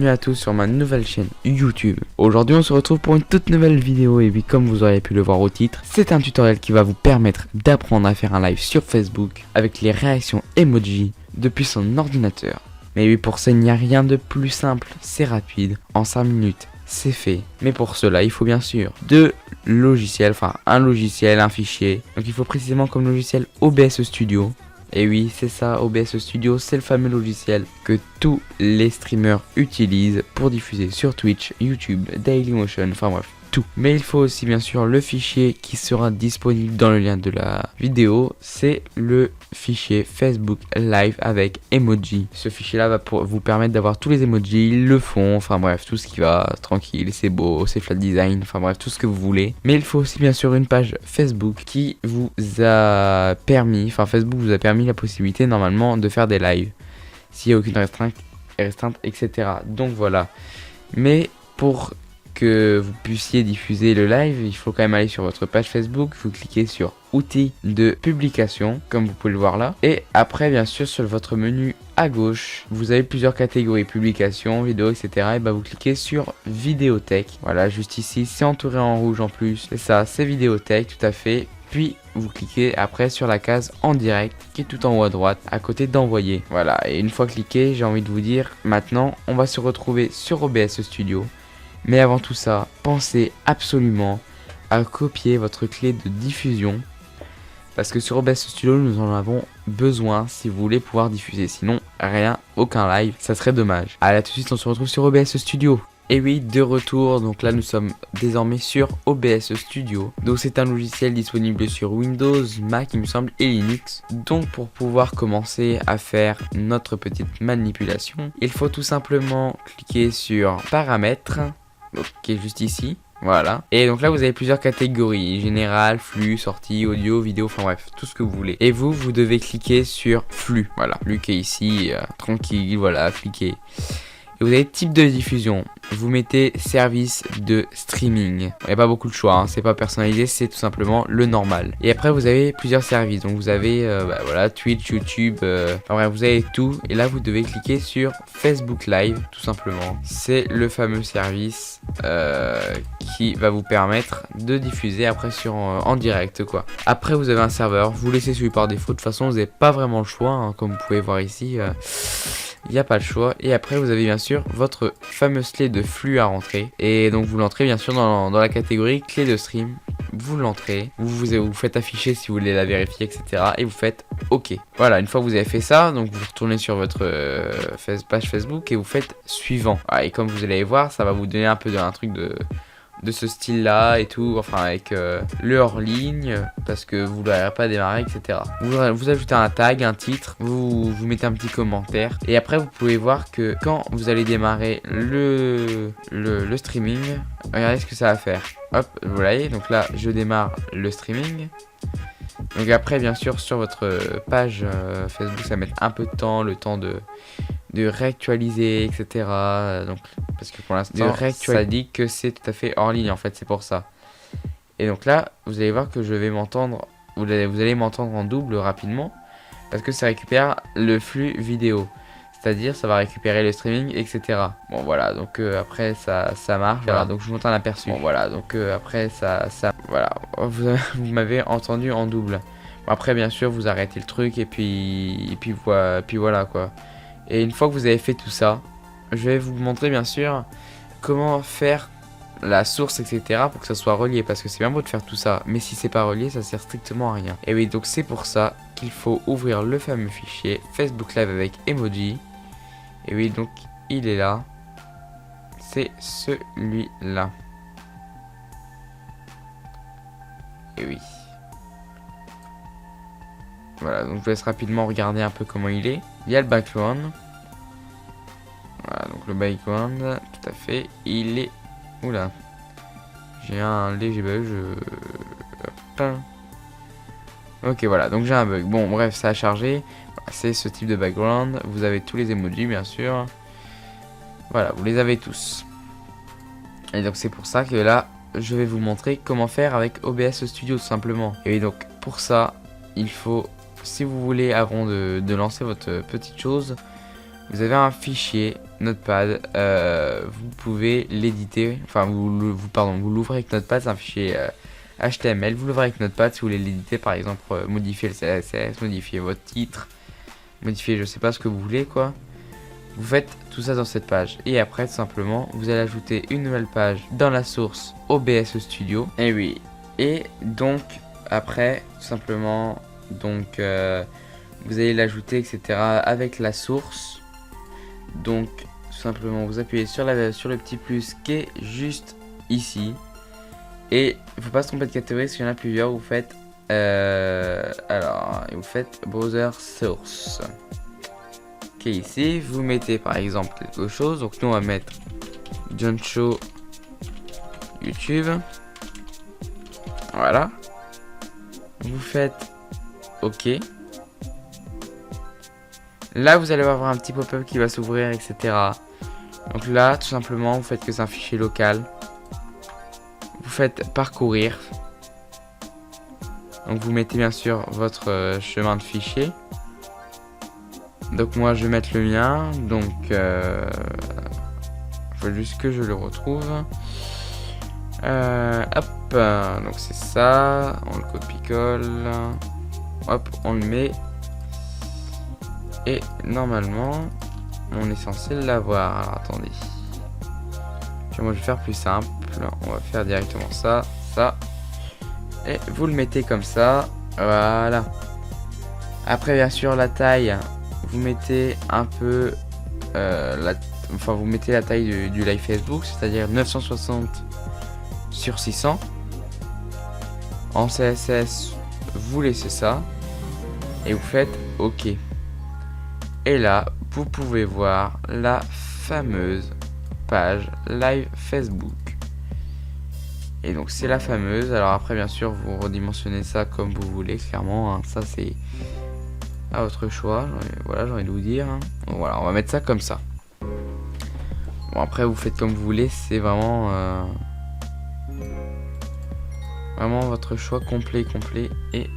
bienvenue à tous sur ma nouvelle chaîne YouTube. Aujourd'hui on se retrouve pour une toute nouvelle vidéo et puis comme vous aurez pu le voir au titre, c'est un tutoriel qui va vous permettre d'apprendre à faire un live sur Facebook avec les réactions emoji depuis son ordinateur. Mais oui, pour ça il n'y a rien de plus simple, c'est rapide, en 5 minutes c'est fait. Mais pour cela il faut bien sûr deux logiciels, un logiciel, un fichier. Donc il faut précisément comme logiciel OBS Studio. Et oui, c'est ça, OBS Studio, c'est le fameux logiciel que tous les streamers utilisent pour diffuser sur Twitch, YouTube, Dailymotion, enfin bref, tout. Mais il faut aussi bien sûr le fichier qui sera disponible dans le lien de la vidéo, c'est le fichier Facebook Live avec emoji. Ce fichier là va vous permettre d'avoir tous les emojis, le fond, enfin bref, tout ce qui va tranquille, c'est beau, c'est flat design, enfin bref, tout ce que vous voulez. Mais il faut aussi bien sûr une page Facebook qui vous a permis, Facebook vous a permis la possibilité normalement de faire des lives s'il n'y a aucune restreinte, etc. Donc voilà. Mais pour que vous puissiez diffuser le live, il faut quand même aller sur votre page Facebook, vous cliquez sur outils de publication, comme vous pouvez le voir là. Et après, bien sûr, sur votre menu à gauche, vous avez plusieurs catégories, publication, vidéo, etc. Et vous cliquez sur vidéothèque. Voilà, juste ici, c'est entouré en rouge en plus. C'est ça, c'est vidéothèque, tout à fait. Puis vous cliquez après sur la case en direct qui est tout en haut à droite à côté d'envoyer. Voilà, et une fois cliqué, j'ai envie de vous dire, maintenant on va se retrouver sur OBS Studio. Mais avant tout ça, pensez absolument à copier votre clé de diffusion. Parce que sur OBS Studio, nous en avons besoin si vous voulez pouvoir diffuser. Sinon, rien, aucun live, ça serait dommage. Allez, tout de suite, on se retrouve sur OBS Studio. Et oui, de retour, donc là nous sommes désormais sur OBS Studio. Donc c'est un logiciel disponible sur Windows, Mac il me semble et Linux. Donc pour pouvoir commencer à faire notre petite manipulation, il faut tout simplement cliquer sur Paramètres, qui est juste ici. Voilà. Et donc là vous avez plusieurs catégories, général, flux, sortie, audio, vidéo, enfin bref, tout ce que vous voulez. Et vous devez cliquer sur flux. Voilà, flux qui est ici, tranquille, voilà, cliquez. Et vous avez type de diffusion, vous mettez service de streaming. Il n'y a pas beaucoup de choix, hein. C'est pas personnalisé, c'est tout simplement le normal. Et après vous avez plusieurs services, donc vous avez voilà, Twitch, YouTube, enfin bref, vous avez tout. Et là vous devez cliquer sur Facebook Live, tout simplement. C'est le fameux service qui va vous permettre de diffuser après en direct quoi. Après vous avez un serveur, vous laissez celui par défaut, de toute façon vous n'avez pas vraiment le choix, hein, comme vous pouvez voir ici. Il n'y a pas le choix. Et après vous avez bien sûr votre fameuse clé de flux à rentrer. Et donc vous l'entrez bien sûr dans la catégorie clé de stream. Vous l'entrez, vous faites afficher si vous voulez la vérifier, etc. Et vous faites OK. Voilà, une fois que vous avez fait ça, donc vous retournez sur votre page Facebook et vous faites suivant. Voilà, et comme vous allez voir, ça va vous donner un peu un truc de ce style là et tout, enfin avec le hors ligne parce que vous n'aurez pas démarré, etc. Vous ajoutez un tag, un titre, vous mettez un petit commentaire et après vous pouvez voir que quand vous allez démarrer le streaming, regardez ce que ça va faire. Hop, vous voyez, donc là je démarre le streaming. Donc après bien sûr sur votre page Facebook ça va mettre un peu de temps, le temps de réactualiser, etc. Donc, parce que pour l'instant, ça dit que c'est tout à fait hors ligne, en fait, c'est pour ça. Et donc là, vous allez voir que je vais m'entendre, vous allez m'entendre en double rapidement, parce que ça récupère le flux vidéo. C'est-à-dire, ça va récupérer le streaming, etc. Bon, voilà, donc après, ça marche. Voilà, donc je vous montre un aperçu. Bon, voilà, donc après, voilà, vous m'avez entendu en double. Bon, après, bien sûr, vous arrêtez le truc, et puis voilà, quoi. Et une fois que vous avez fait tout ça, je vais vous montrer bien sûr comment faire la source, etc. pour que ça soit relié. Parce que c'est bien beau de faire tout ça, mais si c'est pas relié, ça sert strictement à rien. Et oui, donc c'est pour ça qu'il faut ouvrir le fameux fichier Facebook Live avec emoji. Et oui, donc il est là. C'est celui-là. Et oui. Voilà, donc je vous laisse rapidement regarder un peu comment il est. Il y a le background. Voilà, donc le background, tout à fait. Il est... Oula. J'ai un léger bug. Ok, voilà, donc j'ai un bug. Bon, bref, ça a chargé. Voilà, c'est ce type de background. Vous avez tous les emojis, bien sûr. Voilà, vous les avez tous. Et donc c'est pour ça que là, je vais vous montrer comment faire avec OBS Studio, tout simplement. Et donc, pour ça, il faut... Si vous voulez, avant de lancer votre petite chose, vous avez un fichier Notepad, vous pouvez l'éditer, enfin vous l'ouvrez avec Notepad, c'est un fichier HTML, vous l'ouvrez avec Notepad si vous voulez l'éditer, par exemple modifier le CSS, modifier votre titre, modifier je sais pas ce que vous voulez quoi. Vous faites tout ça dans cette page et après tout simplement vous allez ajouter une nouvelle page dans la source OBS Studio. Et oui, et donc après tout simplement donc vous allez l'ajouter etc avec la source. Donc tout simplement vous appuyez sur le petit plus qui est juste ici et il faut pas se tromper de catégorie parce qu'il y en a plusieurs. Vous faites vous faites browser source. Ok, ici vous mettez par exemple quelque chose, donc nous on va mettre John Show YouTube, voilà, vous faites ok. Là vous allez avoir un petit pop-up qui va s'ouvrir etc. Donc là tout simplement vous faites que c'est un fichier local, vous faites parcourir, donc vous mettez bien sûr votre chemin de fichier. Donc moi je vais mettre le mien, donc faut juste que je le retrouve. Hop, donc c'est ça, on le copie-colle, hop, on le met. Et normalement, on est censé l'avoir. Alors attendez. Puis moi je vais faire plus simple, on va faire directement ça, ça. Et vous le mettez comme ça, voilà. Après bien sûr la taille. Vous mettez un peu vous mettez la taille du live Facebook, c'est-à-dire 960 sur 600. En CSS, vous laissez ça et vous faites OK. Et là, vous pouvez voir la fameuse page live Facebook. Et donc c'est la fameuse. Alors après bien sûr, vous redimensionnez ça comme vous voulez, clairement. Hein. Ça c'est à votre choix, voilà, j'ai envie de vous dire. Donc voilà, on va mettre ça comme ça. Bon après vous faites comme vous voulez, c'est vraiment votre choix complet et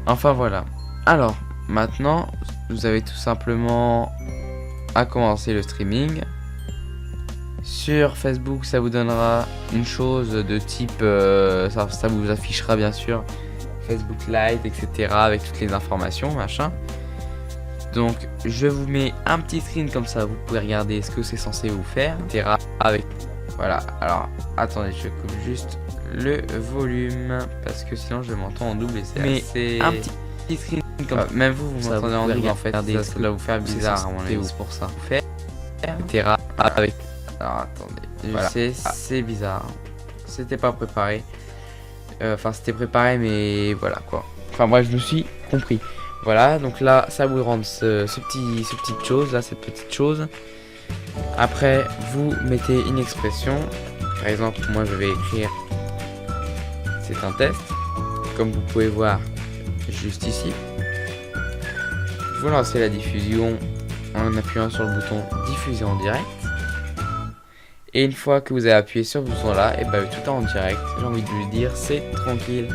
enfin voilà. Alors maintenant vous avez tout simplement à commencer le streaming. Sur Facebook ça vous donnera une chose de type ça vous affichera bien sûr Facebook Live, etc. avec toutes les informations, machin. Donc, je vous mets un petit screen comme ça, vous pouvez regarder ce que c'est censé vous faire, etc. Avec, voilà. Alors, attendez, je coupe juste le volume parce que sinon je m'entends en double et c'est assez... un petit screen comme ça. Même vous m'entendez en double en fait. Regardez, ça doit vous faire bizarre à mon avis. C'est pour ça. Vous faire, etc. avec. Alors, attendez. Voilà. Je sais, c'est bizarre. C'était pas préparé. Enfin c'était préparé mais voilà quoi. Enfin bref je me suis compris. Voilà donc là ça vous rend ce petite chose là, cette petite chose. Après vous mettez une expression. Par exemple moi je vais écrire c'est un test. Comme vous pouvez voir juste ici. Vous lancez la diffusion en appuyant sur le bouton diffuser en direct. Et une fois que vous avez appuyé sur ce bouton là, et tout est en direct, j'ai envie de vous dire, c'est tranquille.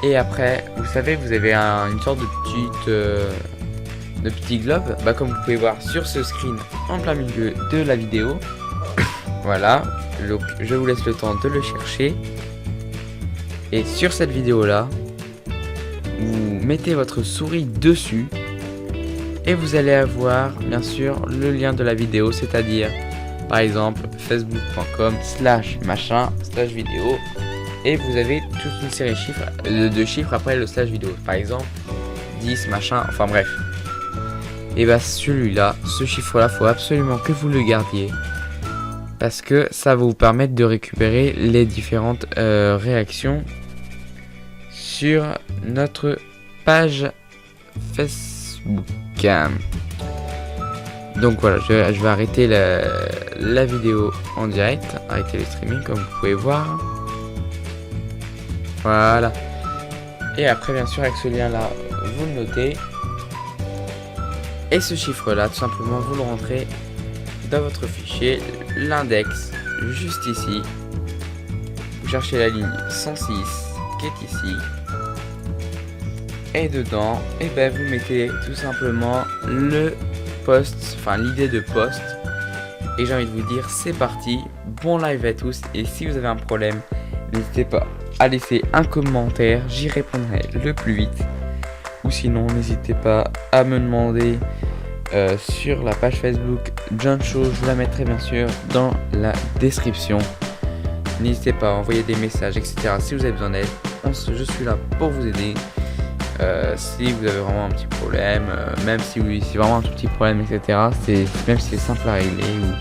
Et après, vous savez, vous avez une sorte de petit globe, comme vous pouvez voir sur ce screen en plein milieu de la vidéo. Voilà, donc je vous laisse le temps de le chercher. Et sur cette vidéo là, vous mettez votre souris dessus et vous allez avoir bien sûr le lien de la vidéo, c'est-à-dire par exemple facebook.com/machin/vidéo et vous avez toute une série de chiffres après le slash vidéo, par exemple 10 machin, enfin bref. Et celui-là, ce chiffre-là, faut absolument que vous le gardiez parce que ça va vous permettre de récupérer les différentes réactions sur notre page Facebook. Donc voilà, je vais arrêter la vidéo en direct, arrêter le streaming comme vous pouvez voir. Voilà. Et après bien sûr avec ce lien là, vous le notez. Et ce chiffre là, tout simplement vous le rentrez dans votre fichier, l'index juste ici. Vous cherchez la ligne 106 qui est ici. Et dedans, vous mettez tout simplement le post, enfin l'idée de post. Et j'ai envie de vous dire, c'est parti, bon live à tous. Et si vous avez un problème, n'hésitez pas à laisser un commentaire, j'y répondrai le plus vite. Ou sinon, n'hésitez pas à me demander sur la page Facebook John Show, je vous la mettrai bien sûr dans la description. N'hésitez pas à envoyer des messages, etc. si vous avez besoin d'aide, je suis là pour vous aider. Si vous avez vraiment un petit problème, même si c'est vraiment un tout petit problème, etc. Même si c'est simple à régler ou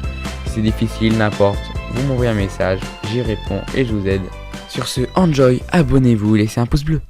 c'est difficile, n'importe, vous m'envoyez un message, j'y réponds et je vous aide. Sur ce, enjoy, abonnez-vous, laissez un pouce bleu.